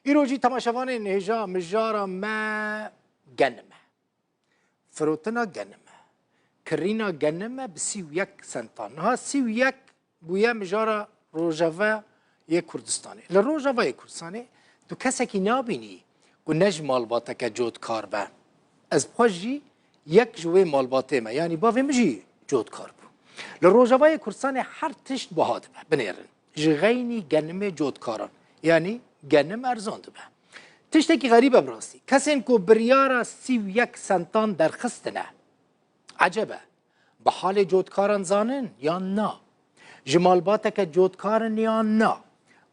ایروجی تماشاوان نهجا مجارا ما گنمه فروتنا گنمه کرینا گنمه بسی و یک سنتان ها سی و یک بویا مجارا روژاوا یک کردستانه لروژاوا یک کردستانه تو کسی که نابینی و نج مالباته که جود کار به از پاجی یک جوه مالباته ما یعنی باوی مجی جود کار بو لروژاوا یک کردستانه هر تشت بهاد به بنیرن جغینی گنمه جود کاران یعنی گنم ارزان به تشتکی غریبه براستی کسی که بریارا سی و یک سنتان درخستنه عجبه به حال جودکاران زانن یا نه جمالباته که جودکارن یا نه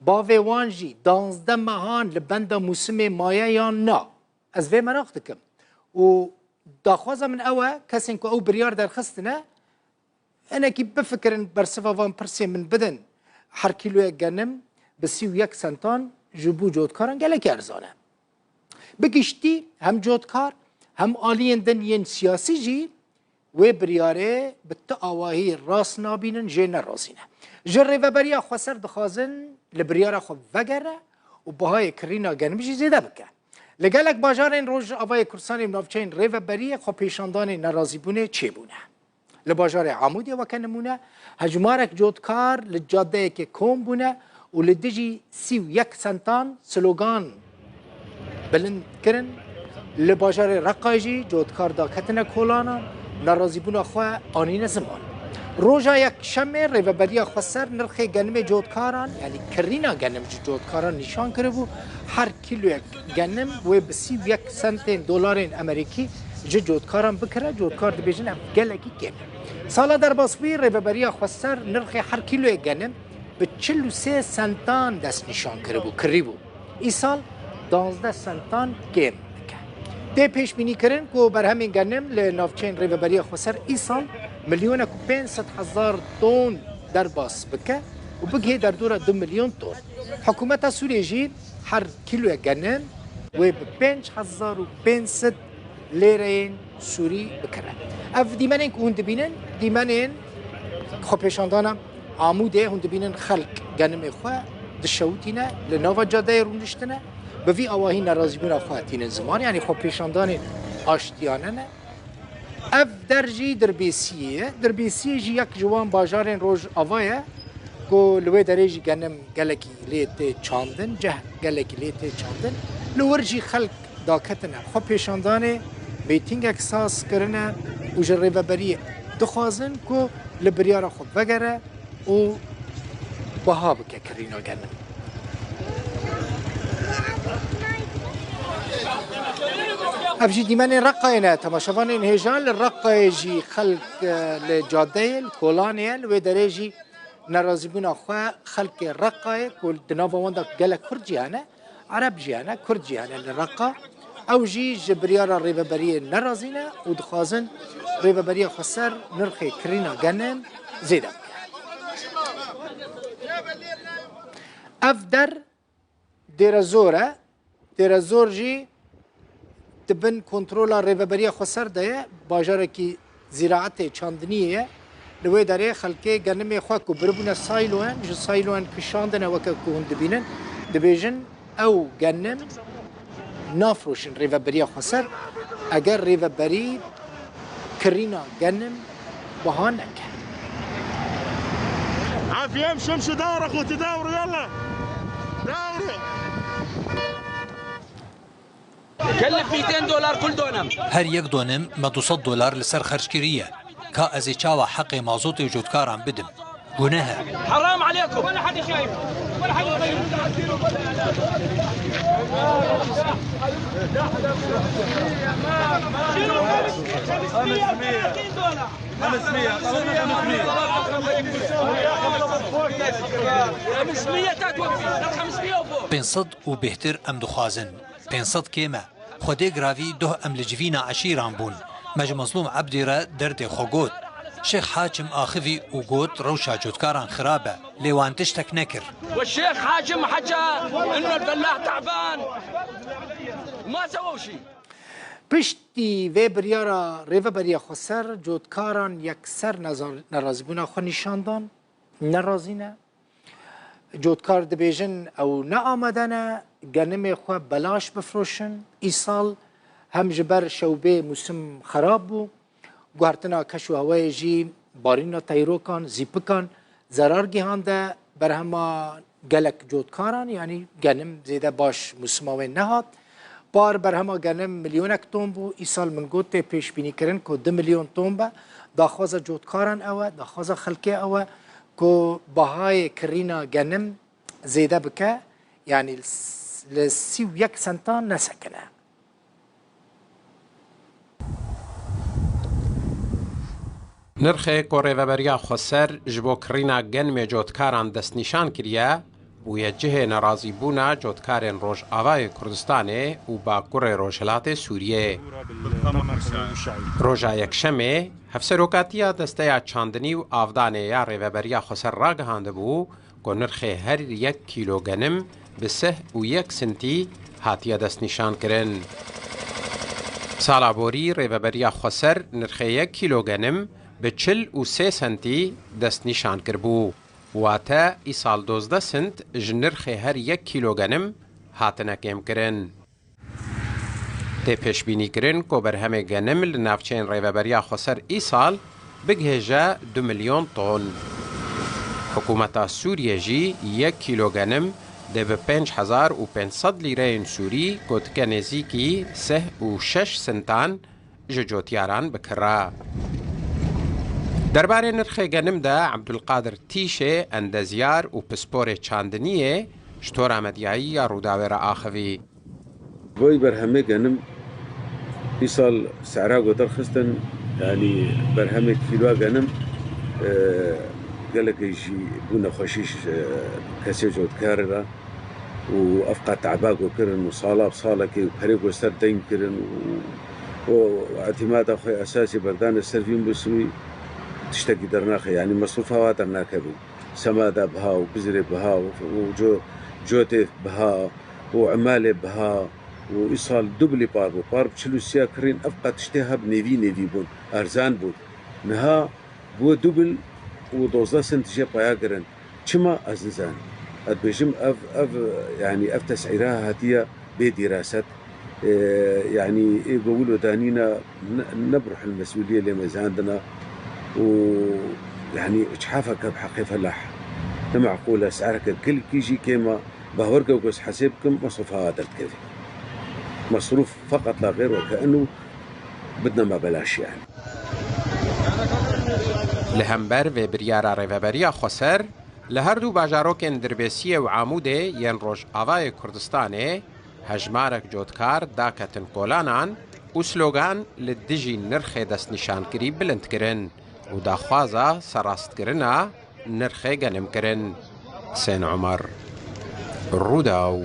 باوی وانجی 12 ماهان لبند موسم مایه یا نه از وی مناخ دکم و داخوازه من اوه کسی که او بریار درخستنه انا کی بفکرن برسفا وان پرسی من بدن هر کیلوی گنم به 31 سنتان جبو جودکاران گلک ارزانه بگشتی هم جودکار هم آلین دنین سیاسی جی و بریاره به آواهی راست نابینن جه نرازینه جره و بریا خسر دخوازن لبریاره خو وگره و بهای کرینا گنمجی زیده بکن لگلک باجار این روز آوای کرسانی منافچین ره و بریه خو پیشاندان نرازی بونه چه بونه لباجار عمودی وکن نمونه هجمارک جودکار لجاده که کوم بونه و لدجی 31 سنتان سلوگان بلند کرن لباجار رقایجی جودکار دا کتنه کولانا نرازی بونه خواه آنین زمان روژا یک شمه ریوبریا خسر نرخ گنم جودکاران یعنی کرینا گنم جودکاران نشان کرده بو هر کیلو یک گنم و به 31 سنت دلار امریکی جودکاران بکره جودکار دبیجن هم گلکی کم سالا در باسبی ریوبریا خسر نرخ هر کیلو یک گنم به 43 سنتان دست نشان کرده بو کری بو ای سال 12 سنتان کم ده پیش بینی کردن که بر همین گنم لنافچین ریوبری خسر ای سال 1,500,000 تن در باس بکه و بگه در دور 2 میلیون تن حکومت سوریه جی هر کیلو گنم و به 5,500 لیره سوری بکره اف دیمنین که هند بینن دیمنین خوپشاندانم عموده هند بینن خلق گنم خواه دشوتینه لناوا جاده رونشتنه به وی آواهی نرازی بون خواهتین زمان یعنی خب پیشاندان آشتیانه نه اف درجی دربیسیه جی یک جوان باجارین روز آوایه که لوی درجی گنم گلکی لیت چاندن جه گلکی لیت چاندن لورجی خلق داکتنه خب پیشاندان میتینگ اکساس کرنه و جره و بریه دخوازن که لبریار خود بگره و بها بکه کرینا گنم افجی دیمن رقاینا تماشاوان انهجان للرقايجي خلق لجاده الكولانيال ودريجي نرازبون اخوا خلق رقاي كل دنافا وندا قال كرجيانا عرب جيانا كرجيانا للرقا او جي جبريارا ريبابريه نرازينا ودخازن ريبابريه خسر نرخي كرينا جنن زيدا افدر ديرازور جي تبن کنترل ریوبری خسر ده باجاره کی زراعت چاندنیه لوی داره خلکه گنم خو کو بربونه سایلوان جو سایلوان کشاندنه وک کو هند بینن دبیجن او گنم نافروشن ریوبری خسر اگر ریوبری کرینا گنم بهانک عافيه شمس دور اخوتي دوروا يلا دوروا كلف $200 كل دونم هر یک دونم ما $200 لسر خرج كريه كا ازي چاوا حق مازوت وجود كارم بدم گناه حرام عليكم ولا حد شايف ولا حد يطيب 500 تتوفي 500 وفوق 500 وبهتر ام دخوازن 500 كيما خودي غرافي ده ام لجفينا عشيران بون مج مظلوم عبدي را درد خوغوت شيخ حاكم آخذي وقوت روشا جودكاران خرابة ليوان تشتك نكر والشيخ حاكم حكى انه الفلاح تعبان وما سووا شيء پشتی و بریارا ریو بریا خسر جودکاران یکسر نرازبونا خو نشاندان نرازینه جودکار دبیجن او نه آمدنه گنم خو بلاش بفروشن ایسال هم جبر شوبه موسم خراب بو گوهرتنا کشو هوای جی بارینا تیروکان زیپکان zarar gihande berhema gelek cotkaran yani genim zêde baş musmavê nehat par berhema genim milyonek ton bû îsal min got tê pêşbînîkirin ku 2 milyon ton be daxwaza cotkaran ew e daxwaza xelkê ew e ku bahayê kirîna genim zêde bike yani li 31 sentan nesekine. نرخê ku rêveberiya Xweser ji bo kirîna genmê cotkaran destnîşan kiriye bûye cihê nerazîbûna cotkarên Rojavayê Kurdistanê û Bakurê Rojhilatê Sûriyê. Roja yekşemê hevserokatiya desteya çandinî û avdanê ya rêveberiya Xweser ragihandibû ku nirxê her 1 kîlo genim bi 3 sentî hatiye destnîşan kirin. Sala borî rêveberiya Xweser nirxê 1 kîlo genim bi 43 sentî destnîşan kirbû. Wate îsal 12 sent ji nirxê her 1 kîlo genim hatine kêmkirin. Tê pêşbînîkirin ku berhemê genim li navçeyên rêveberiya Xweser îsal bigihêje 2 milyon ton. Hikûmeta Sûriyê jî 1 kîlo genim dê bi 5500 lîreyên Sûrî ku dike nêzîkî 36 sentan ji cotyaran bikira. Derbarê nirxê genim de Ebdulqadir Tîşê endezyar û pisporê çandiniyê ji tora medyayî ya Rûdawêra axivî. Vay berhemê genim îsal seዕra goter xistin yanî berhemê kîloa genim gelekê jî bû nexweşî kesê cotkar re û ev qet teዕba gokirin û sala bi salekê û perê goster deng kirin û etimada xwe esasî berdana ser vîn bisûî tiştekî dernaxe yanî mesrûfa wa dernakebû. Sema de biha û bizrê biha û cotê biha û emalê biha û îsal dublî par bû. Par bi 43 kirîn ev qet tiştê heb nevî bûn erzan bûn. Niha bû dubl û 12 sent jê paya kirin. Çima ez nizanim. Ez bêjim ev yani ev tesعîra hatiye bê dîraset yani ê gowil û danîna nebruh المسؤولية lê mezandina ويعني اتحافك بحقي فلاح معقولة سعرك الكل كيجي كيما بهورك وقص حسابكم مصروفها هذا كذي مصروف فقط لا غير وكأنه بدنا ما بلاش يعني لهمبر و بریارا ریوبریا Xweser li her du bajarokên Dirbêsiyê û Amûdê yên Rojavayê Kurdistanê hejmarek cotkar daketin kolanan û slogan li dijî nirxê destnîşankirî bilind kirin û daxwaza serrastkirina nirxê genim kirin. Hüseyn Umar, Rûdaw.